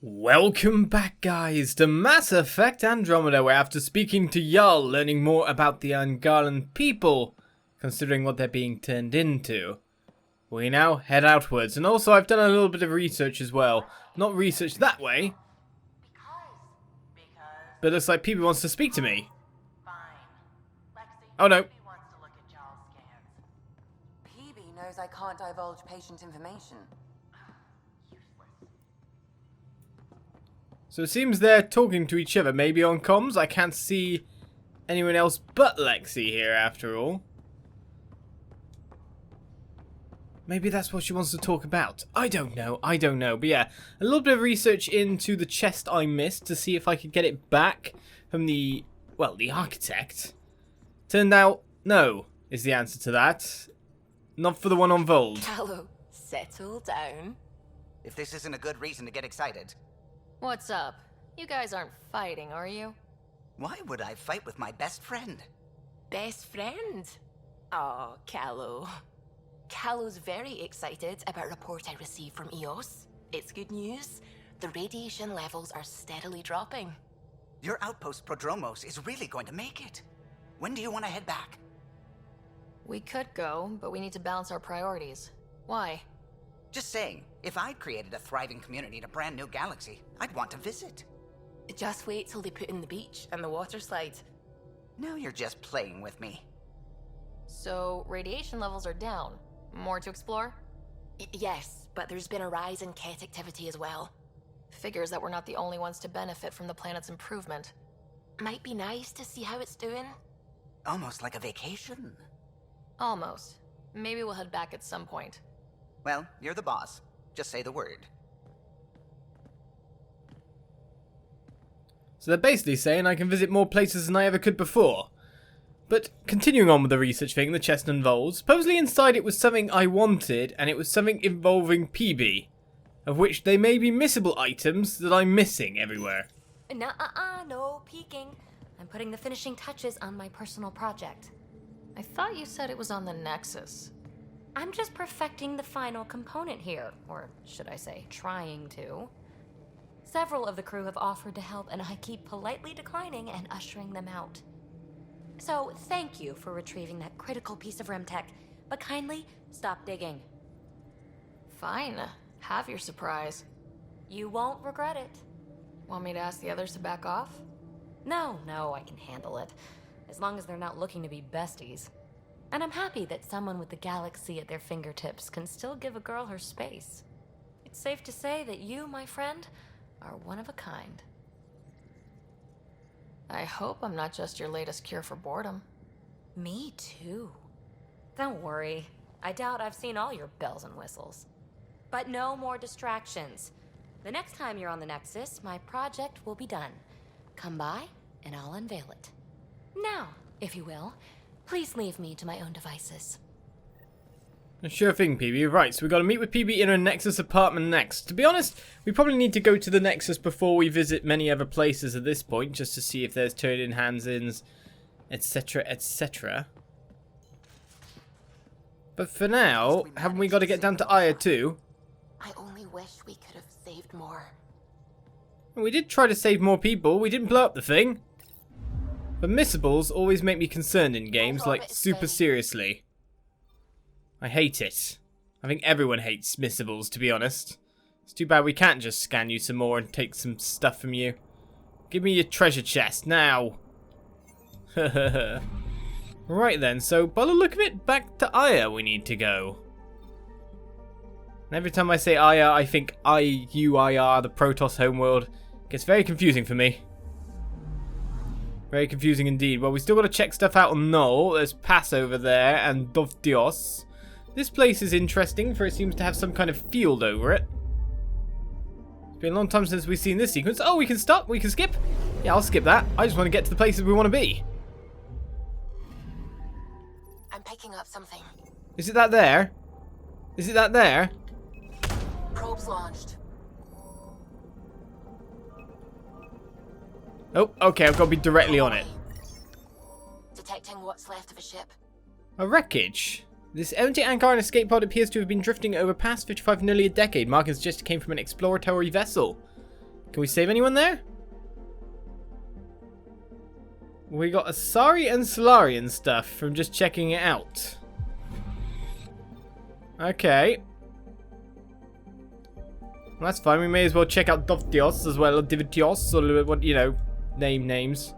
Welcome back, guys, to Mass Effect Andromeda, where after speaking to Jarl, learning more about the Angaran people, considering what they're being turned into, we now head outwards. And also, I've done a little bit of research as well. Not research that way, but it looks like Peebee wants to speak to me. Oh no. Peebee knows I can't divulge patient information. So it seems they're talking to each other, maybe on comms. I can't see anyone else but Lexi here after all. Maybe that's what she wants to talk about. I don't know. But yeah, a little bit of research into the chest I missed to see if I could get it back from the architect. Turned out, no, is the answer to that. Not for the one on Vold. Hello, settle down. If this isn't a good reason to get excited. What's up? You guys aren't fighting, are you? Why would I fight with my best friend? Best friend? Oh, Callow. Callow's very excited about a report I received from EOS. It's good news. The radiation levels are steadily dropping. Your outpost Prodromos is really going to make it. When do you want to head back? We could go, but we need to balance our priorities. Why? Just saying, if I'd created a thriving community in a brand new galaxy, I'd want to visit. Just wait till they put in the beach and the water slide. Now you're just playing with me. So, radiation levels are down. More to explore? Yes, but there's been a rise in Ket activity as well. Figures that we're not the only ones to benefit from the planet's improvement. Might be nice to see how it's doing. Almost like a vacation. Almost. Maybe we'll head back at some point. Well, you're the boss. Just say the word. So they're basically saying I can visit more places than I ever could before. But continuing on with the research thing, the chest involves, supposedly inside it was something I wanted, and it was something involving Peebee, of which they may be missable items that I'm missing everywhere. No peeking. I'm putting the finishing touches on my personal project. I thought you said it was on the Nexus. I'm just perfecting the final component here, or should I say, trying to. Several of the crew have offered to help, and I keep politely declining and ushering them out. So, thank you for retrieving that critical piece of Remtech, but kindly stop digging. Fine. Have your surprise. You won't regret it. Want me to ask the others to back off? No, I can handle it. As long as they're not looking to be besties. And I'm happy that someone with the galaxy at their fingertips can still give a girl her space. It's safe to say that you, my friend, are one of a kind. I hope I'm not just your latest cure for boredom. Me too. Don't worry. I doubt I've seen all your bells and whistles. But no more distractions. The next time you're on the Nexus, my project will be done. Come by, and I'll unveil it. Now, if you will, please leave me to my own devices. Sure thing, Peebee. Right, so we've got to meet with Peebee in her Nexus apartment next. To be honest, we probably need to go to the Nexus before we visit many other places at this point, just to see if there's turn-in, hands-ins, etc, etc. But for now, haven't we got to get down to Aya too? I only wish we could have saved more. We did try to save more people, we didn't blow up the thing. But missables always make me concerned in games, like super seriously. I hate it. I think everyone hates missables, to be honest. It's too bad we can't just scan you some more and take some stuff from you. Give me your treasure chest, now. Right then, so by the look of it, back to Aya we need to go. And every time I say Aya, I think IUIR, the Protoss homeworld. It gets very confusing for me. Very confusing indeed. Well, we still got to check stuff out on Null. There's Pass over there and Dovdios. This place is interesting, for it seems to have some kind of field over it. It's been a long time since we've seen this sequence. Oh, we can stop? We can skip? Yeah, I'll skip that. I just want to get to the places we want to be. I'm picking up something. Is it that there? Is it that there? Probes launched. Oh, okay, I've got to be directly on it. Detecting what's left of a ship. A wreckage. This empty Angaran escape pod appears to have been drifting over past 55 for nearly a decade. Markings just came from an exploratory vessel. Can we save anyone there? We got Asari and Solarian stuff from just checking it out. Okay. Well, that's fine. We may as well check out Dovtios as well, or Divitios, or what, you know, names.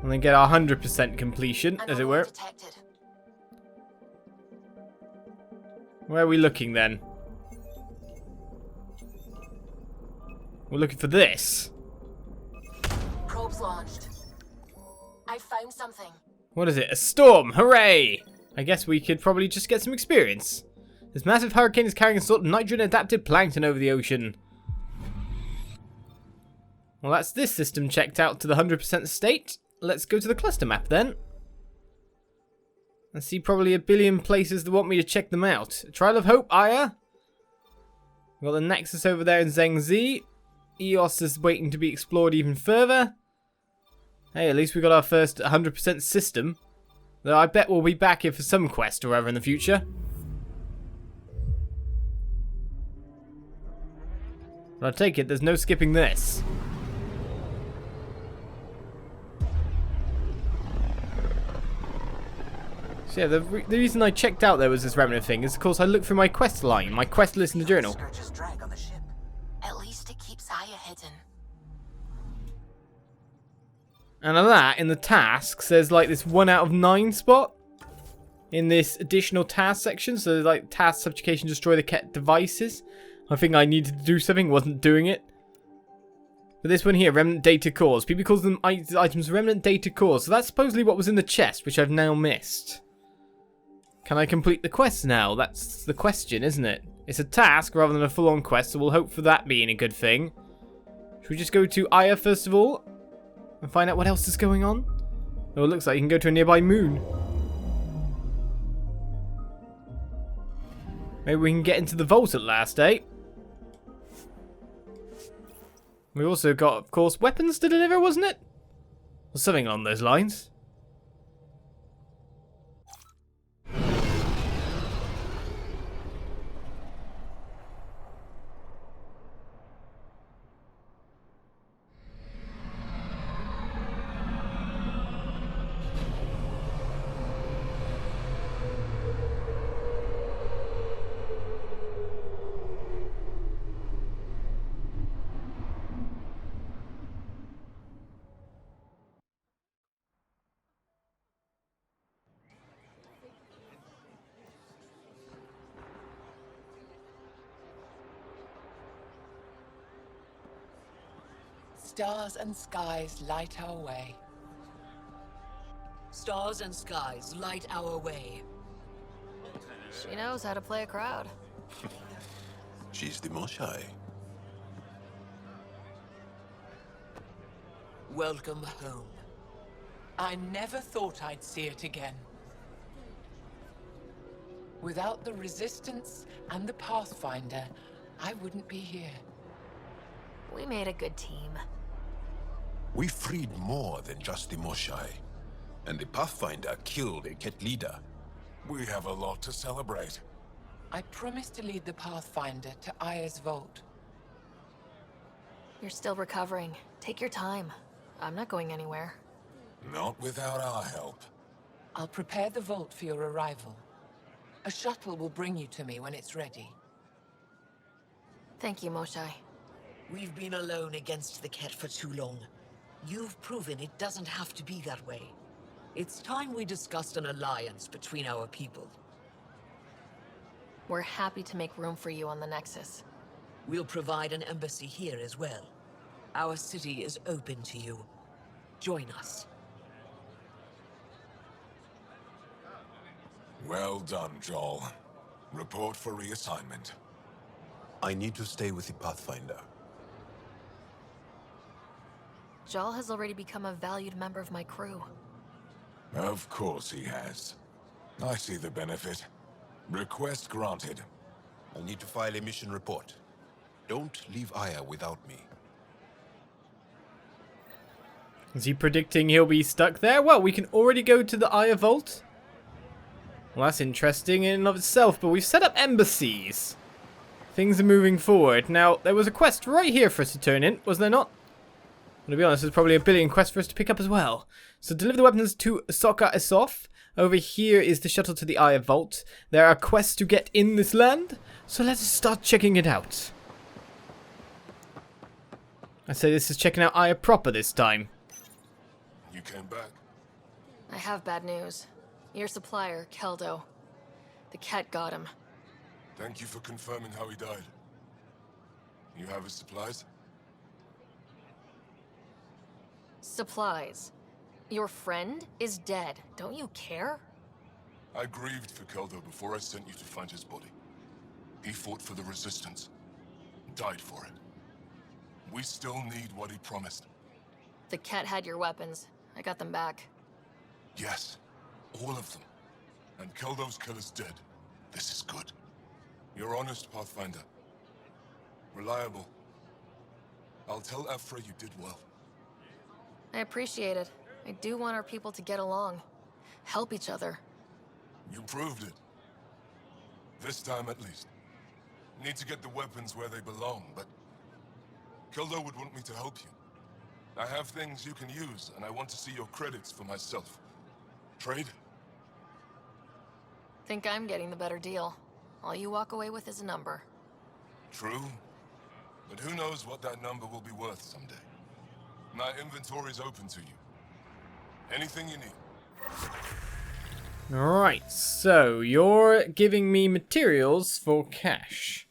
And then get our 100% completion, as it were. Detected. Where are we looking then? We're looking for this. Probes launched. I found something. What is it? A storm! Hooray! I guess we could probably just get some experience. This massive hurricane is carrying a sort of nitrogen-adapted plankton over the ocean. Well, that's this system checked out to the 100% state. Let's go to the cluster map then. I see probably a billion places that want me to check them out. Trial of Hope, Aya. We've got the Nexus over there in Zhengzi. Eos is waiting to be explored even further. Hey, at least we got our first 100% system. Though I bet we'll be back here for some quest or other in the future. But I take it there's no skipping this. So yeah, the reason I checked out there was this remnant thing is, of course, I looked through my quest line, my quest list in the journal. Scourge's drag on the ship. At least it keeps Aya hidden. And of that, in the tasks, there's like this 1 out of 9 spot in this additional task section. So like task subjugation, destroy the Ket devices. I think I needed to do something, wasn't doing it. But this one here, remnant data cores. People call them items remnant data cores. So that's supposedly what was in the chest, which I've now missed. Can I complete the quest now? That's the question, isn't it? It's a task rather than a full-on quest, so we'll hope for that being a good thing. Should we just go to Aya first of all? And find out what else is going on? Oh, it looks like you can go to a nearby moon. Maybe we can get into the vault at last, eh? We also got, of course, weapons to deliver, wasn't it? Or something along those lines. Stars and skies light our way. Stars and skies light our way. She knows how to play a crowd. She's the Moshae. Welcome home. I never thought I'd see it again. Without the Resistance and the Pathfinder, I wouldn't be here. We made a good team. We freed more than just the Moshae. And the Pathfinder killed a Ket leader. We have a lot to celebrate. I promised to lead the Pathfinder to Aya's vault. You're still recovering. Take your time. I'm not going anywhere. Not without our help. I'll prepare the vault for your arrival. A shuttle will bring you to me when it's ready. Thank you, Moshae. We've been alone against the Ket for too long. You've proven it doesn't have to be that way. It's time we discussed an alliance between our people. We're happy to make room for you on the Nexus. We'll provide an embassy here as well. Our city is open to you. Join us. Well done, Joel. Report for reassignment. I need to stay with the Pathfinder. Jal has already become a valued member of my crew. Of course he has. I see the benefit. Request granted. I'll need to file a mission report. Don't leave Aya without me. Is he predicting he'll be stuck there? Well, we can already go to the Aya Vault. Well, that's interesting in and of itself, but we've set up embassies Things are moving forward. Now, there was a quest right here for us to turn in, was there not? Well, to be honest, there's probably a billion quests for us to pick up as well. So deliver the weapons to Sokka Isof. Over here is the shuttle to the Aya Vault. There are quests to get in this land, so let us start checking it out. I say this is checking out Aya proper this time. You came back. I have bad news. Your supplier, Keldo. The cat got him. Thank you for confirming how he died. You have his supplies? Supplies. Your friend is dead. Don't you care? I grieved for Keldo before I sent you to find his body. He fought for the Resistance. Died for it. We still need what he promised. The cat had your weapons. I got them back. Yes, all of them. And Keldo's killer's dead. This is good. You're honest, Pathfinder. Reliable. I'll tell Ephra you did well. I appreciate it. I do want our people to get along. Help each other. You proved it. This time at least. Need to get the weapons where they belong, but Keldo would want me to help you. I have things you can use, and I want to see your credits for myself. Trade? Think I'm getting the better deal. All you walk away with is a number. True. But who knows what that number will be worth someday. My inventory's open to you. Anything you need. Alright, so you're giving me materials for cash.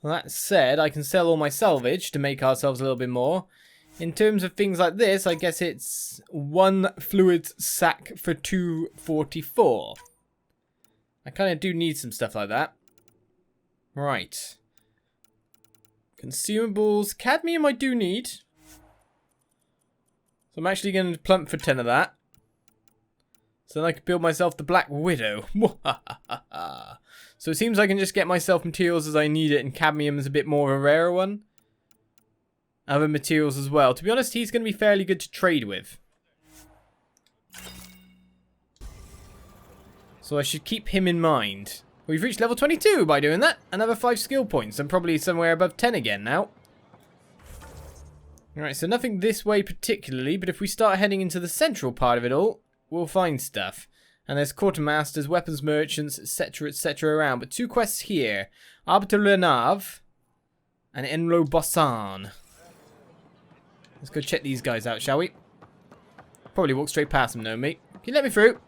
Well, that said, I can sell all my salvage to make ourselves a little bit more. In terms of things like this, I guess it's 1 fluid sack for 244. I kind of do need some stuff like that. Right. Consumables. Cadmium I do need. So I'm actually going to plump for 10 of that. So then I can build myself the Black Widow. So it seems I can just get myself materials as I need it, and cadmium is a bit more of a rarer one. Other materials as well. To be honest, he's going to be fairly good to trade with. So I should keep him in mind. We've reached level 22 by doing that. Another 5 skill points. I'm probably somewhere above 10 again now. Alright, so nothing this way particularly, but if we start heading into the central part of it all, we'll find stuff. And there's quartermasters, weapons merchants, etc. around. But 2 quests here. Arbiter Lenav and Enro Bossan. Let's go check these guys out, shall we? Probably walk straight past them, no, mate. Can you let me through?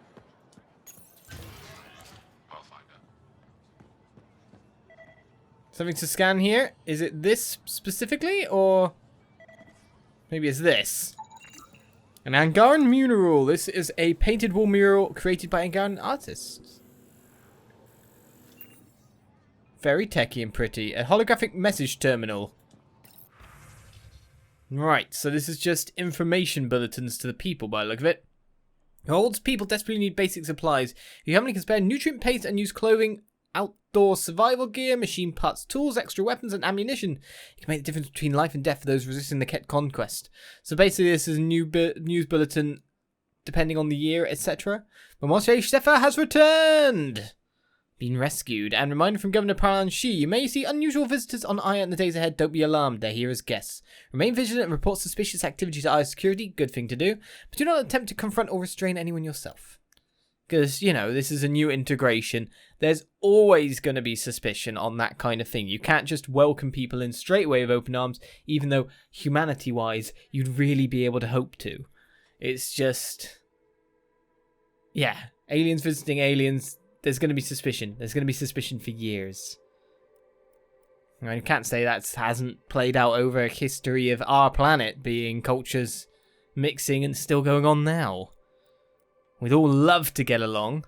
Something to scan here? Is it this specifically, or maybe it's this? An Angaran mural. This is a painted wall mural created by Angaran artists. Very techy and pretty. A holographic message terminal. Right, so this is just information bulletins to the people by the look of it. Holds people desperately need basic supplies. If you haven't, can spare nutrient paste and use clothing, outdoor survival gear, machine parts, tools, extra weapons, and ammunition. It can make the difference between life and death for those resisting the Ket conquest. So basically this is a new news bulletin depending on the year, etc. But Moshae Sjefa has returned! Been rescued. And reminder from Governor Palan Shi, you may see unusual visitors on Aya in the days ahead. Don't be alarmed, they're here as guests. Remain vigilant and report suspicious activity to Aya's security. Good thing to do. But do not attempt to confront or restrain anyone yourself. Because, you know, this is a new integration. There's always going to be suspicion on that kind of thing. You can't just welcome people in straight away with open arms, even though humanity-wise, you'd really be able to hope to. It's just... yeah, aliens visiting aliens... there's going to be suspicion. There's going to be suspicion for years. I can't say that hasn't played out over a history of our planet being cultures mixing and still going on now. We'd all love to get along.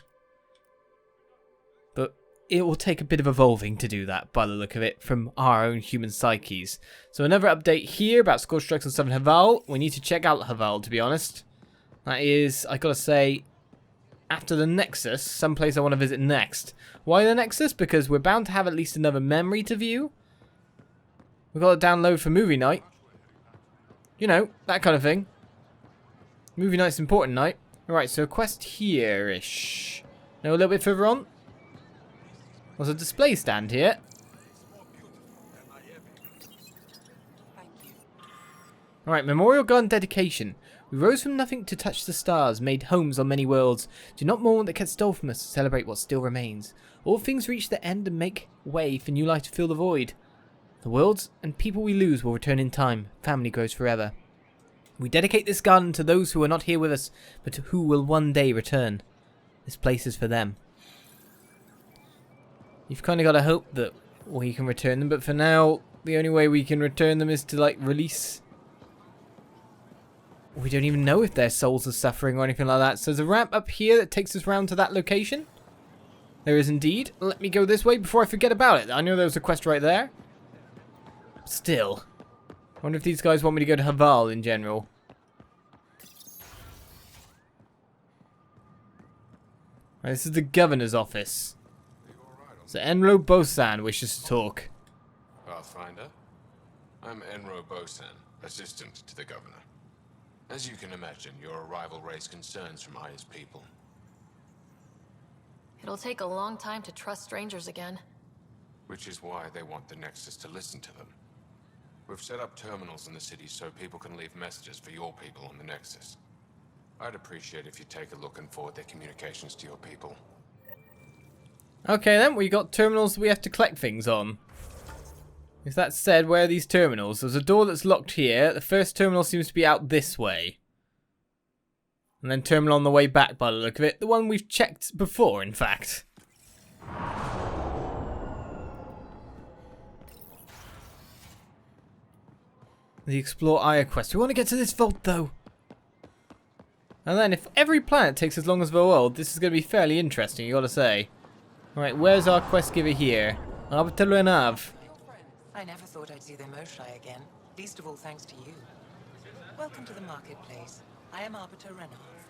But it will take a bit of evolving to do that, by the look of it, from our own human psyches. So another update here about scorch strikes on Southern Haval. We need to check out Haval, to be honest. That is, I gotta say... after the Nexus, someplace I want to visit next. Why the Nexus? Because we're bound to have at least another memory to view. We've got to download for movie night. You know, that kind of thing. Movie night's important night. Alright, so quest here-ish. No, a little bit further on. There's a display stand here. Alright, Memorial Garden dedication. We rose from nothing to touch the stars, made homes on many worlds. Do not mourn what the cat stole from us, celebrate what still remains. All things reach the end and make way for new life to fill the void. The worlds and people we lose will return in time. Family grows forever. We dedicate this garden to those who are not here with us, but who will one day return. This place is for them. You've kind of got to hope that we can return them, but for now, the only way we can return them is to, like, release. We don't even know if their souls are suffering or anything like that. So there's a ramp up here that takes us round to that location. There is indeed. Let me go this way before I forget about it. I know there was a quest right there. Still. I wonder if these guys want me to go to Haval in general. Right, this is the governor's office. So Enro Bosan wishes to talk. Pathfinder, I'm Enro Bosan, assistant to the governor. As you can imagine, your arrival raised concerns from Aya's people. It'll take a long time to trust strangers again. Which is why they want the Nexus to listen to them. We've set up terminals in the city so people can leave messages for your people on the Nexus. I'd appreciate if you take a look and forward their communications to your people. Okay then, we got terminals we have to collect things on. If that said, where are these terminals? There's a door that's locked here. The first terminal seems to be out this way. And then terminal on the way back by the look of it. The one we've checked before, in fact. The Explore Aya quest. We want to get to this vault though. And then if every planet takes as long as the world, this is going to be fairly interesting, you gotta say. Alright, where's our quest giver here? Arbiter Renav. I never thought I'd see the Moshae again, least of all thanks to you. Welcome to the marketplace. I am Arbiter Renav.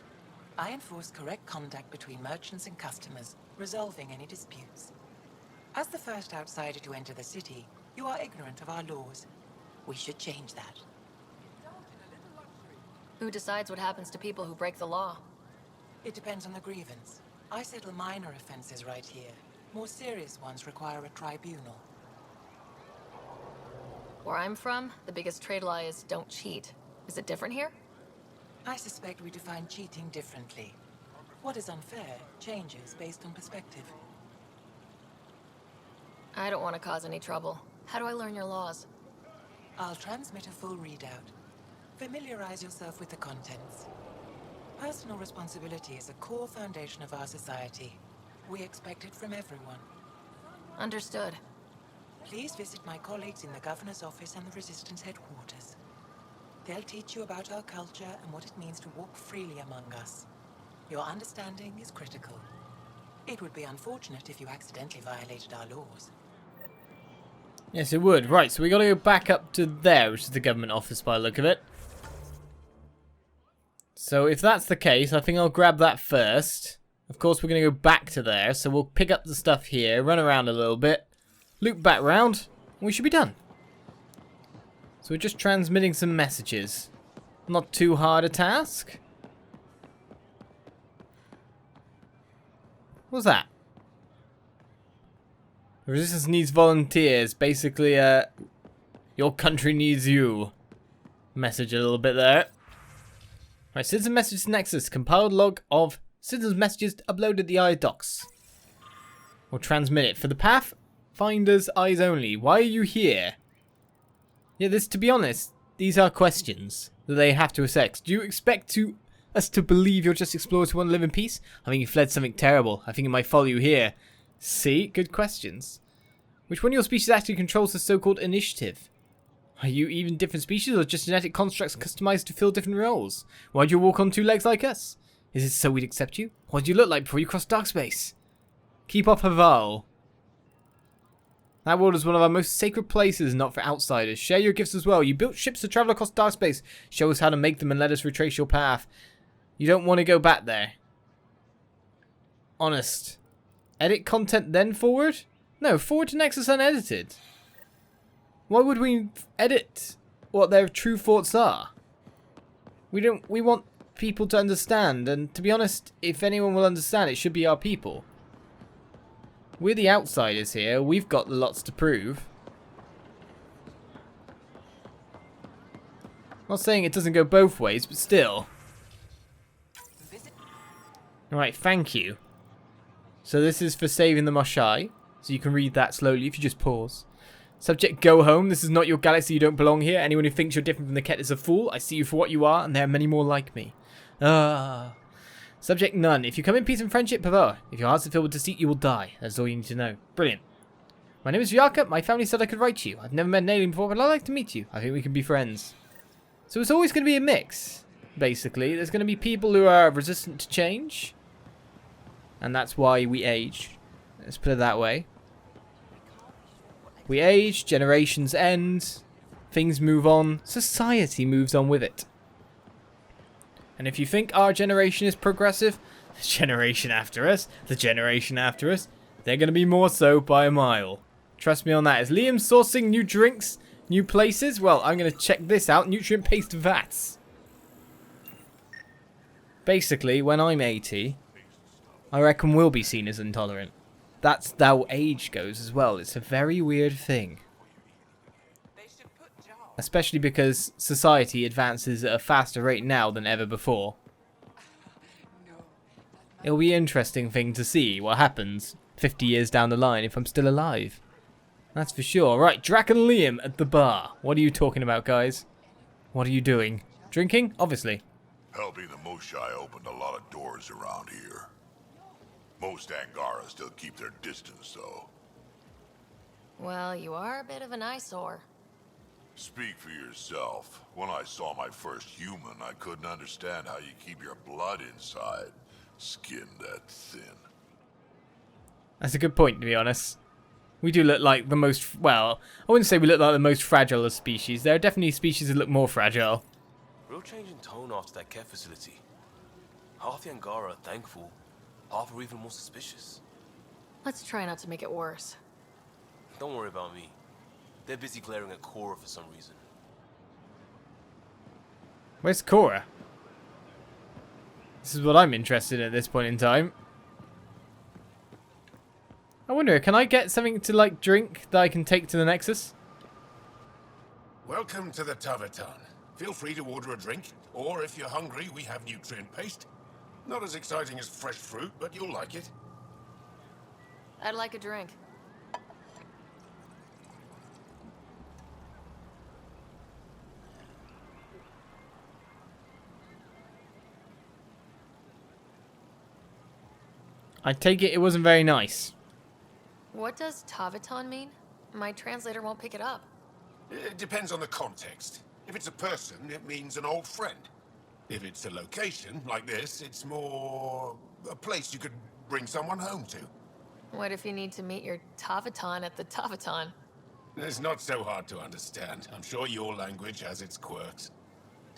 I enforce correct contact between merchants and customers, resolving any disputes. As the first outsider to enter the city, you are ignorant of our laws. We should change that. Who decides what happens to people who break the law? It depends on the grievance. I settle minor offenses right here. More serious ones require a tribunal. Where I'm from, the biggest trade law is don't cheat. Is it different here? I suspect we define cheating differently. What is unfair changes based on perspective. I don't want to cause any trouble. How do I learn your laws? I'll transmit a full readout. Familiarize yourself with the contents. Personal responsibility is a core foundation of our society. We expect it from everyone. Understood. Please visit my colleagues in the Governor's office and the Resistance headquarters. They'll teach you about our culture and what it means to walk freely among us. Your understanding is critical. It would be unfortunate if you accidentally violated our laws. Yes, it would. Right, so we got to go back up to there, which is the government office by the look of it. So if that's the case, I think I'll grab that first. Of course, we're going to go back to there, so we'll pick up the stuff here, run around a little bit, loop back round, and we should be done. So we're just transmitting some messages. Not too hard a task. What was that? The Resistance needs volunteers. Basically, your country needs you. Message a little bit there. Right, Citizen Messages Nexus. Compiled log of citizens' messages uploaded to the iDocs. We'll transmit it. For the Pathfinder's eyes only. Why are you here? Yeah, to be honest, these are questions that they have to assess. Do you expect us to believe you're just explorers who want to live in peace? I think you fled something terrible. I think it might follow you here. See? Good questions. Which one of your species actually controls the so-called initiative? Are you even different species or just genetic constructs customized to fill different roles? Why'd you walk on two legs like us? Is it so we'd accept you? What did you look like before you crossed dark space? Keep off Haval. That world is one of our most sacred places, not for outsiders. Share your gifts as well. You built ships to travel across dark space. Show us how to make them and let us retrace your path. You don't want to go back there. Honest. Edit content then forward? No, forward to Nexus unedited. Why would we edit what their true thoughts are? We want people to understand, and to be honest, if anyone will understand, it should be our people. We're the outsiders here. We've got lots to prove. Not saying it doesn't go both ways, but still. Alright, thank you. So this is for saving the Moshae. So you can read that slowly if you just pause. Subject, go home. This is not your galaxy. You don't belong here. Anyone who thinks you're different from the Ket is a fool. I see you for what you are, and there are many more like me. Subject, none. If you come in peace and friendship, Pavor. If your hearts are filled with deceit, you will die. That's all you need to know. Brilliant. My name is Vyaka. My family said I could write to you. I've never met an alien before, but I'd like to meet you. I think we can be friends. So it's always going to be a mix, basically. There's going to be people who are resistant to change. And that's why we age. Let's put it that way. We age, generations end, things move on, society moves on with it. And if you think our generation is progressive, the generation after us, they're going to be more so by a mile. Trust me on that. Is Liam sourcing new drinks, new places? Well, I'm going to check this out. Nutrient-paste vats. Basically, when I'm 80, I reckon we'll be seen as intolerant. That's how age goes as well. It's a very weird thing. Especially because society advances at a faster rate now than ever before. It'll be an interesting thing to see what happens 50 years down the line if I'm still alive. That's for sure. Right, Drac and Liam at the bar. What are you talking about, guys? What are you doing? Drinking? Obviously. Helping the Moshae opened a lot of doors around here. Most Angaran still keep their distance, though. Well, you are a bit of an eyesore. Speak for yourself. When I saw my first human, I couldn't understand how you keep your blood inside. Skin that thin. That's a good point, to be honest. We do look like the most... Well, I wouldn't say we look like the most fragile of species. There are definitely species that look more fragile. Real change in tone after that care facility. Half the Angaran are thankful. Half are even more suspicious. Let's try not to make it worse. Don't worry about me. They're busy glaring at Cora for some reason. Where's Cora? This is what I'm interested in at this point in time. I wonder, can I get something to, like, drink that I can take to the Nexus? Welcome to the Taverton. Feel free to order a drink, or if you're hungry, we have nutrient paste. Not as exciting as fresh fruit, but you'll like it. I'd like a drink. I take it wasn't very nice. What does Taverton mean? My translator won't pick it up. It depends on the context. If it's a person, it means an old friend. If it's a location, like this, it's more a place you could bring someone home to. What if you need to meet your Taverton at the Taverton? It's not so hard to understand. I'm sure your language has its quirks.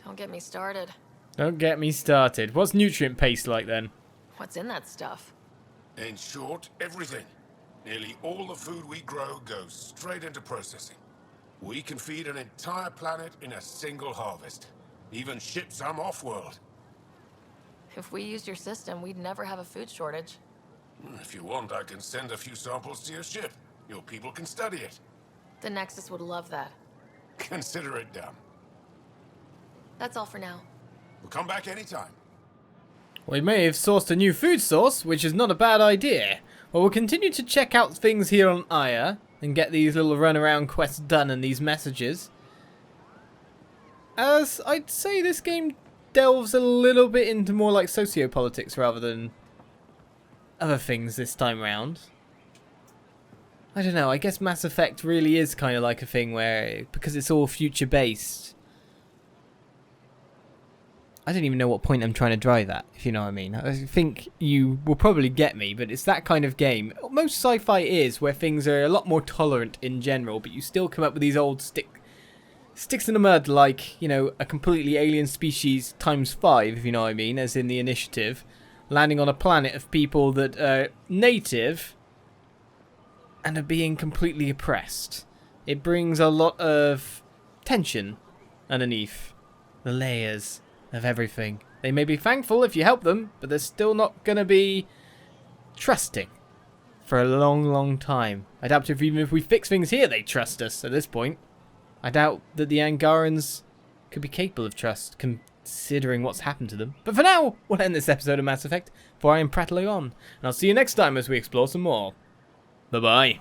Don't get me started. Don't get me started. What's nutrient paste like then? What's in that stuff? In short, everything. Nearly all the food we grow goes straight into processing. We can feed an entire planet in a single harvest. Even ship some off-world. If we used your system, we'd never have a food shortage. If you want, I can send a few samples to your ship. Your people can study it. The Nexus would love that. Consider it done. That's all for now. We'll come back anytime. We may have sourced a new food source, which is not a bad idea. Well, we'll continue to check out things here on Aya and get these little run-around quests done and these messages. As I'd say this game delves a little bit into more like sociopolitics rather than other things this time round. I don't know, I guess Mass Effect really is kind of like a thing where, because it's all future-based, I don't even know what point I'm trying to drive at, if you know what I mean. I think you will probably get me, but it's that kind of game. Most sci-fi is, where things are a lot more tolerant in general, but you still come up with these old sticks in the mud, like, you know, a completely alien species times 5, if you know what I mean, as in the Initiative, landing on a planet of people that are native and are being completely oppressed. It brings a lot of tension underneath the layers of everything. They may be thankful if you help them, but they're still not going to be trusting for a long, long time. I doubt even if we fix things here, they trust us at this point. I doubt that the Angarans could be capable of trust, considering what's happened to them. But for now, we'll end this episode of Mass Effect, for I am prattling on, and I'll see you next time as we explore some more. Bye-bye.